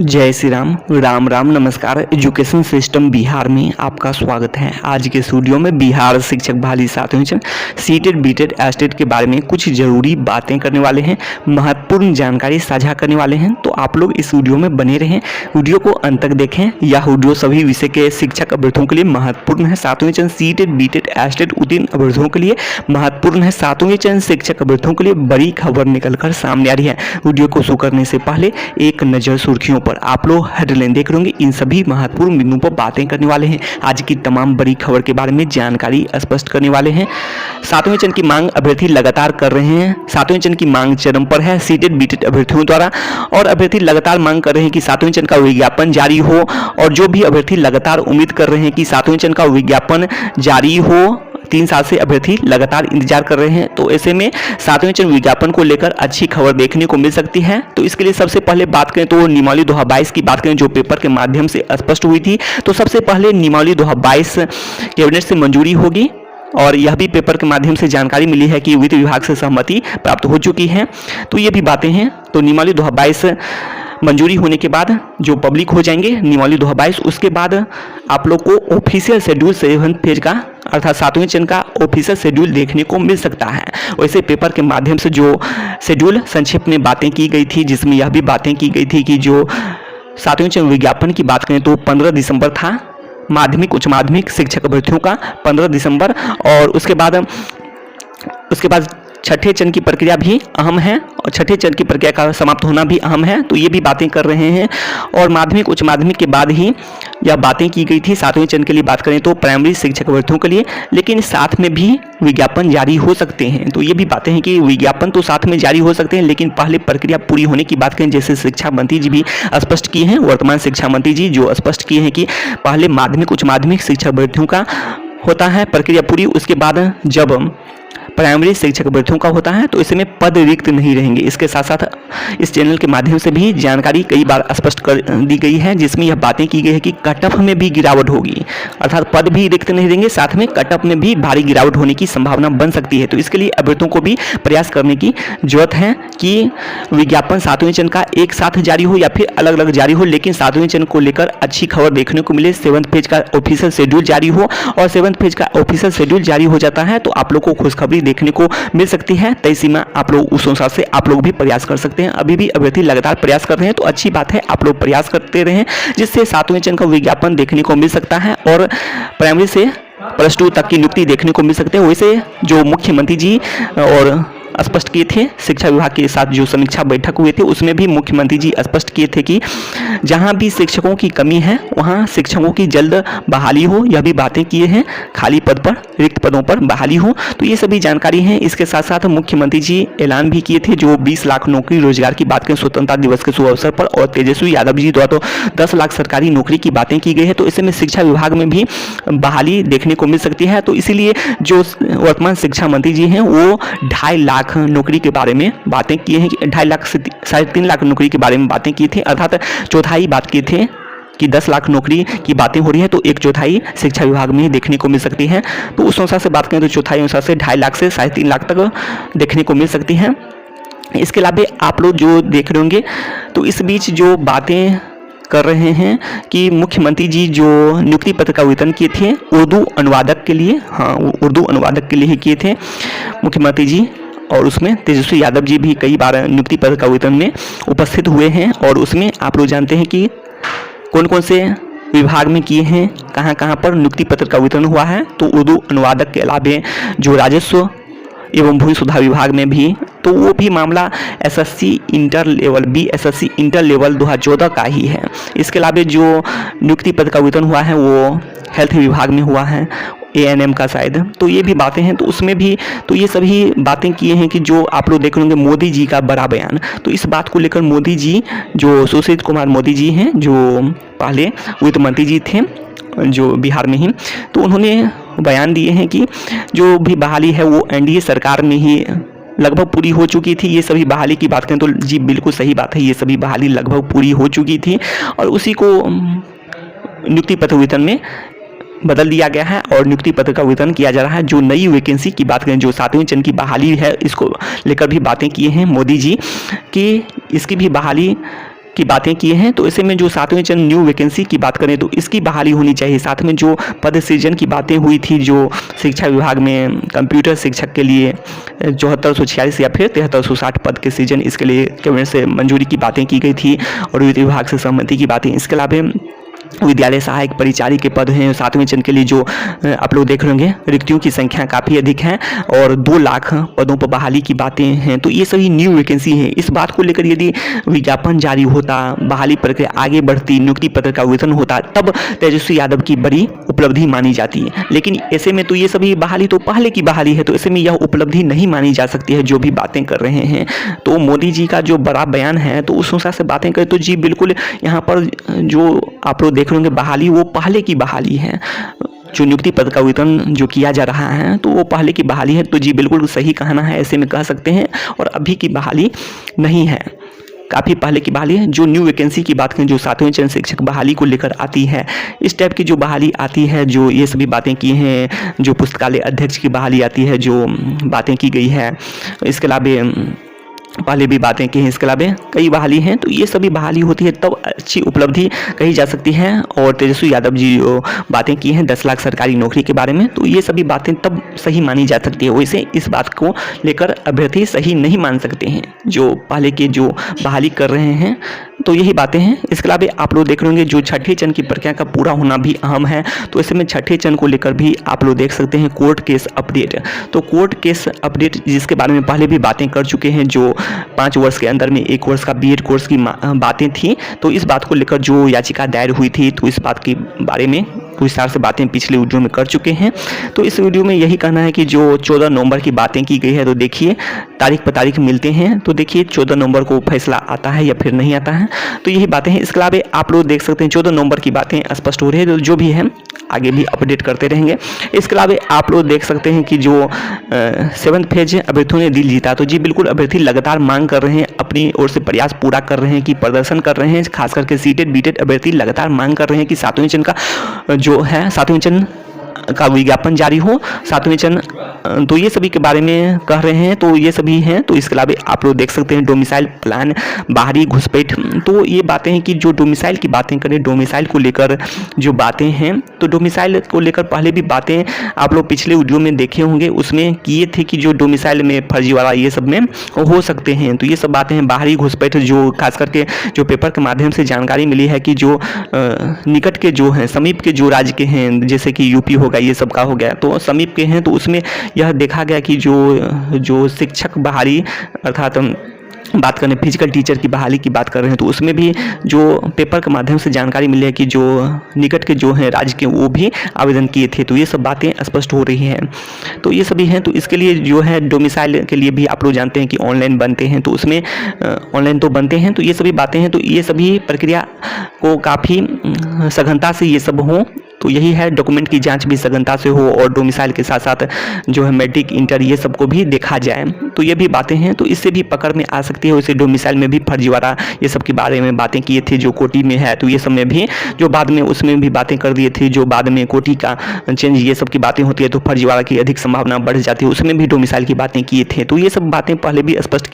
जय श्री राम, राम राम, नमस्कार। Education system Bihar में आपका स्वागत है। आज के वीडियो में बिहार शिक्षक बहाली 7वीं चरण सीटेट बीटेट एस्टेट के बारे में कुछ जरूरी बातें करने वाले हैं, महत्वपूर्ण जानकारी साझा करने वाले हैं। तो आप लोग इस वीडियो में बने रहें, वीडियो को अंत तक देखें। यह वीडियो सभी विषय के शिक्षक अभ्यर्थियों के लिए महत्वपूर्ण है। 7वीं चरण सीटेट बीटेट एस्टेट उत्तीर्ण अभ्यर्थियों के लिए महत्वपूर्ण है। 7वीं चरण शिक्षक अभ्यर्थियों के लिए बड़ी खबर निकलकर सामने आ रही है। वीडियो को शुरू करने से पहले एक नज़र सुर्खियों पर आप लोग हेडलाइन देख रहे होंगे। इन सभी महत्वपूर्ण बिंदुओं पर बातें करने वाले हैं। आज की तमाम बड़ी खबर के बारे में जानकारी स्पष्ट करने वाले हैं। 7वें चरण की मांग अभ्यर्थी लगातार कर रहे हैं। 7वें चरण की मांग चरम पर है सीटेट बीटेट अभ्यर्थियों द्वारा, और अभ्यर्थी लगातार मांग कर रहे हैं कि 7वें चरण का विज्ञापन जारी हो। और जो भी अभ्यर्थी लगातार उम्मीद कर रहे हैं कि 7वें चरण का विज्ञापन जारी हो, 3 साल से अभ्यर्थी लगातार इंतजार कर रहे हैं, तो ऐसे में 7वें चरण विज्ञापन को लेकर अच्छी खबर देखने को मिल सकती है। तो इसके लिए सबसे पहले बात करें तो नियमावली 2022 की बात करें, जो पेपर के माध्यम से स्पष्ट हुई थी। तो सबसे पहले नियमावली 2022 कैबिनेट से मंजूरी होगी, और यह भी पेपर के माध्यम से जानकारी मिली है कि वित्त विभाग से सहमति प्राप्त हो चुकी है। तो ये भी बातें हैं। तो नियमावली 2022 मंजूरी होने के बाद जो पब्लिक हो जाएंगे नियमावली 2022, उसके बाद आप लोग को ऑफिशियल शेड्यूल 7th फेज का अर्थात 7वें चरण का ऑफिशियल शेड्यूल देखने को मिल सकता है। वैसे पेपर के माध्यम से जो शेड्यूल संक्षेप में बातें की गई थी, जिसमें यह भी बातें की गई थी कि जो 7वें चरण विज्ञापन की बात करें तो 15 दिसंबर था माध्यमिक उच्च माध्यमिक शिक्षक अभ्यर्थियों का 15 दिसंबर, और उसके बाद छठे चरण की प्रक्रिया भी अहम है, और छठे चरण की प्रक्रिया का समाप्त होना भी अहम है। तो ये भी बातें कर रहे हैं। और माध्यमिक उच्च माध्यमिक के बाद ही यह बातें की गई थी 7वें चरण के लिए बात करें तो प्राइमरी शिक्षक अभ्यर्थियों के लिए, लेकिन साथ में भी विज्ञापन जारी हो सकते हैं। तो ये भी बातें हैं कि विज्ञापन तो साथ में जारी हो सकते हैं, लेकिन पहले प्रक्रिया पूरी होने की बात करें, जैसे शिक्षा मंत्री जी भी स्पष्ट किए हैं, वर्तमान शिक्षा मंत्री जी जो स्पष्ट किए हैं कि पहले माध्यमिक उच्च माध्यमिक शिक्षक अभ्यर्थियों का होता है प्रक्रिया पूरी, उसके बाद जब प्राइमरी शिक्षक अभ्यर्थियों का होता है तो इसमें पद रिक्त नहीं रहेंगे। इसके साथ साथ इस चैनल के माध्यम से भी जानकारी कई बार स्पष्ट कर दी गई है, जिसमें यह बातें की गई है कि कटऑफ में भी गिरावट होगी, अर्थात पद भी रिक्त नहीं रहेंगे, साथ में कटऑफ में भी भारी गिरावट होने की संभावना बन सकती है। तो इसके लिए अभ्यर्थियों को भी प्रयास करने की जरूरत है कि विज्ञापन 7वें चरण का एक साथ जारी हो या फिर अलग अलग जारी हो, लेकिन 7वें चरण को लेकर अच्छी खबर देखने को मिले। 7th फेज का ऑफिशियल शेड्यूल जारी हो, और 7th फेज का ऑफिशियल शेड्यूल जारी हो जाता है तो आप लोग को खुशखबरी देखने को मिल सकती है। तय सीमा आप लोग उस अनुसार से आप लोग भी प्रयास कर सकते हैं। अभी भी अभ्यर्थी लगातार प्रयास कर रहे हैं, तो अच्छी बात है, आप लोग प्रयास करते रहें, जिससे 7वें चरण का विज्ञापन देखने को मिल सकता है और प्राइमरी से +2 तक की नियुक्ति देखने को मिल सकते हैं। वैसे जो मुख्यमंत्री जी और स्पष्ट किए थे, शिक्षा विभाग के साथ जो समीक्षा बैठक हुए थे उसमें भी मुख्यमंत्री जी स्पष्ट किए थे कि जहां भी शिक्षकों की कमी है वहां शिक्षकों की जल्द बहाली हो। यह भी बातें किए हैं, खाली पद पर रिक्त पदों पर बहाली हो। तो ये सभी जानकारी है। इसके साथ साथ मुख्यमंत्री जी ऐलान भी किए थे, जो 20 लाख नौकरी रोजगार की बात करें स्वतंत्रता दिवस के शुभ अवसर पर, और तेजस्वी यादव जी द्वारा तो 10 लाख सरकारी नौकरी की बातें की गई है। तो इसमें शिक्षा विभाग में भी बहाली देखने को मिल सकती है। तो इसीलिए जो वर्तमान शिक्षा मंत्री जी हैं वो 2.5 लाख नौकरी के बारे में बातें किए हैं, 2.5 लाख से 3.5 लाख नौकरी के बारे में बातें की थी, अर्थात चौथाई बात किए थे कि 10 लाख नौकरी की बातें हो रही है तो 1/4 शिक्षा विभाग में देखने को मिल सकती है। तो उस अनुसार से बात करें तो चौथाई अनुसार से 2.5 लाख से 3.5 लाख तक देखने को मिल सकती है। इसके अलावा आप लोग जो देख रहे होंगे, तो इस बीच जो बातें कर रहे हैं कि मुख्यमंत्री जी जो नियुक्ति पत्र का वितरण किए थे उर्दू अनुवादक के लिए, हाँ उर्दू अनुवादक के लिए ही किए थे मुख्यमंत्री जी, और उसमें तेजस्वी यादव जी भी कई बार नियुक्ति पत्र का वितरण में उपस्थित हुए हैं। और उसमें आप लोग जानते हैं कि कौन कौन से विभाग में किए हैं, कहाँ कहाँ पर नियुक्ति पत्र का वितरण हुआ है। तो उर्दू अनुवादक के अलावा जो राजस्व एवं भूमि सुधार विभाग में भी, तो वो भी मामला SSC inter level BSSC inter level 2014 का ही है। इसके अलावा जो नियुक्ति पत्र का वितरण हुआ है वो हेल्थ विभाग में हुआ है, ANM का शायद। तो ये भी बातें हैं। तो उसमें भी तो ये सभी बातें किए हैं कि जो आप लोग देख रहे होंगे मोदी जी का बड़ा बयान। तो इस बात को लेकर मोदी जी, जो सुशील कुमार मोदी जी हैं, जो पहले वित्त मंत्री जी थे जो बिहार में ही, तो उन्होंने बयान दिए हैं कि जो भी बहाली है वो NDA सरकार में ही लगभग पूरी हो चुकी थी। ये सभी बहाली की बात करें तो जी बिल्कुल सही बात है, ये सभी बहाली लगभग पूरी हो चुकी थी और उसी को नियुक्ति पत्र वितरण में बदल दिया गया है और नियुक्ति पत्र का वितरण किया जा रहा है। जो नई वैकेंसी की बात करें, जो 7वें चरण की बहाली है, इसको लेकर भी बातें किए हैं मोदी जी कि इसकी भी बहाली की बातें किए हैं। तो ऐसे में जो 7वें चरण न्यू वैकेंसी की बात करें तो इसकी बहाली होनी चाहिए। साथ में जो पद सृजन की बातें हुई थी जो शिक्षा विभाग में कंप्यूटर शिक्षक के लिए 7446 या फिर 7360 पद के सृजन, इसके लिए कैबिनेट से मंजूरी की बातें की गई थी और वित्त विभाग से सहमति की बातें। इसके अलावा विद्यालय सहायक परिचारी के पद हैं 7वें चरण के लिए जो आप लोग देख रहे होंगे, रिक्तियों की संख्या काफ़ी अधिक है और 2 लाख पदों पर बहाली की बातें हैं। तो ये सभी न्यू वैकेंसी हैं। इस बात को लेकर यदि विज्ञापन जारी होता, बहाली प्रक्रिया आगे बढ़ती, नियुक्ति पत्र का वेतन होता, तब तेजस्वी यादव की बड़ी उपलब्धि मानी जाती है। लेकिन ऐसे में तो ये सभी बहाली तो पहले की बहाली है, तो ऐसे में यह उपलब्धि नहीं मानी जा सकती है जो भी बातें कर रहे हैं। तो मोदी जी का जो बड़ा बयान है तो उस अनुसार से बातें करें तो जी बिल्कुल यहाँ पर जो आप लोग देख रहे होंगे बहाली वो पहले की बहाली है। जो नियुक्ति पद का वेतन जो किया जा रहा है तो वो पहले की बहाली है। तो जी बिल्कुल सही कहना है, ऐसे में कह सकते हैं, और अभी की बहाली नहीं है, काफ़ी पहले की बहाली है। जो न्यू वैकेंसी की बात करें जो 7वें चरण शिक्षक बहाली को लेकर आती है, इस टाइप की जो बहाली आती है, जो ये सभी बातें की हैं, जो पुस्तकालय अध्यक्ष की बहाली आती है, जो बातें की गई है, इसके अलावा पहले भी बातें की हैं, इसके अलावा कई बहाली हैं। तो ये सभी बहाली होती है तब अच्छी उपलब्धि कही जा सकती है। और तेजस्वी यादव जी जो बातें की हैं 10 लाख सरकारी नौकरी के बारे में, तो ये सभी बातें तब सही मानी जा सकती है। वैसे इस बात को लेकर अभ्यर्थी सही नहीं मान सकते हैं जो पहले के जो बहाली कर रहे हैं। तो यही बातें हैं। इसके अलावा आप लोग देख रहे होंगे जो 6ठे चरण की प्रक्रिया का पूरा होना भी अहम है। तो ऐसे में 6ठे चरण को लेकर भी आप लोग देख सकते हैं कोर्ट केस अपडेट। तो कोर्ट केस अपडेट जिसके बारे में पहले भी बातें कर चुके हैं, जो 5 वर्ष के अंदर में 1 वर्ष का बीएड कोर्स की बातें थी। तो इस बात को लेकर जो याचिका दायर हुई थी तो इस बात के बारे में विस्तार से बातें पिछले वीडियो में कर चुके हैं। तो इस वीडियो में यही कहना है कि जो 14 नवंबर की बातें की गई है, तो देखिए तारीख पर तारीख मिलते हैं। तो देखिए 14 नवंबर को फैसला आता है या फिर नहीं आता है, तो यही बातें हैं। इसके अलावा आप लोग देख सकते हैं 14 नवंबर की बातें स्पष्ट हो रही है, तो जो भी है आगे भी अपडेट करते रहेंगे। इसके अलावा आप लोग देख सकते हैं कि जो 7th फेज अभ्यर्थियों ने दिल जीता, तो जी बिल्कुल अभ्यर्थी लगातार मांग कर रहे हैं, अपनी ओर से प्रयास पूरा कर रहे हैं कि प्रदर्शन कर रहे हैं। खास करके सीटेड बीटेड अभ्यर्थी लगातार मांग कर रहे हैं कि 7वें चरण का जो है 7वें चरण का विज्ञापन जारी हो, 7वें चरण, तो ये सभी के बारे में कह रहे हैं। तो ये सभी हैं। तो इसके अलावा आप लोग देख सकते हैं डोमिसाइल प्लान, बाहरी घुसपैठ, तो ये बातें हैं कि जो डोमिसाइल की बातें करें, डोमिसाइल को लेकर जो बातें हैं, तो डोमिसाइल को लेकर पहले भी बातें आप लोग पिछले वीडियो में देखे होंगे, उसमें किए थे कि जो डोमिसाइल में फर्जीवाड़ा ये सब में हो सकते हैं। तो ये सब बातें हैं। बाहरी घुसपैठ जो खास करके जो पेपर के माध्यम से जानकारी मिली है कि जो निकट के जो हैं, समीप के जो राज्य के हैं, जैसे कि यूपी होगा, ये सब का हो गया, तो समीप के हैं, तो उसमें यह देखा गया कि जो शिक्षक बहाली अर्थात बात करें फिजिकल टीचर की बहाली की बात कर रहे हैं, तो उसमें भी जो पेपर के माध्यम से जानकारी मिली है कि जो निकट के जो हैं राज्य के वो भी आवेदन किए थे। तो ये सब बातें स्पष्ट हो रही हैं। तो ये सभी हैं। तो इसके लिए जो है डोमिसाइल के लिए भी आप लोग जानते हैं कि ऑनलाइन बनते हैं, तो उसमें ऑनलाइन तो बनते हैं। तो ये सभी बातें हैं। तो ये सभी प्रक्रिया को काफ़ी सघनता से ये सब हों, तो यही है डॉक्यूमेंट की जांच भी सघनता से हो और डोमिसाइल के साथ साथ जो है मैट्रिक इंटर ये सब को भी देखा जाए। तो ये भी बातें हैं। तो इससे भी पकड़ में आ सकती है। वैसे डोमिसाइल में भी फर्जीवाड़ा ये सब के बारे में बातें किए थे जो कोटी में है, तो ये सब में भी जो बाद में उसमें भी बातें कर दिए थे, जो बाद में कोटी का चेंज ये सब की बातें होती है तो फर्जीवाड़ा की अधिक संभावना बढ़ जाती है, उसमें भी डोमिसाइल की बातें किए थे। तो ये सब बातें पहले भी स्पष्ट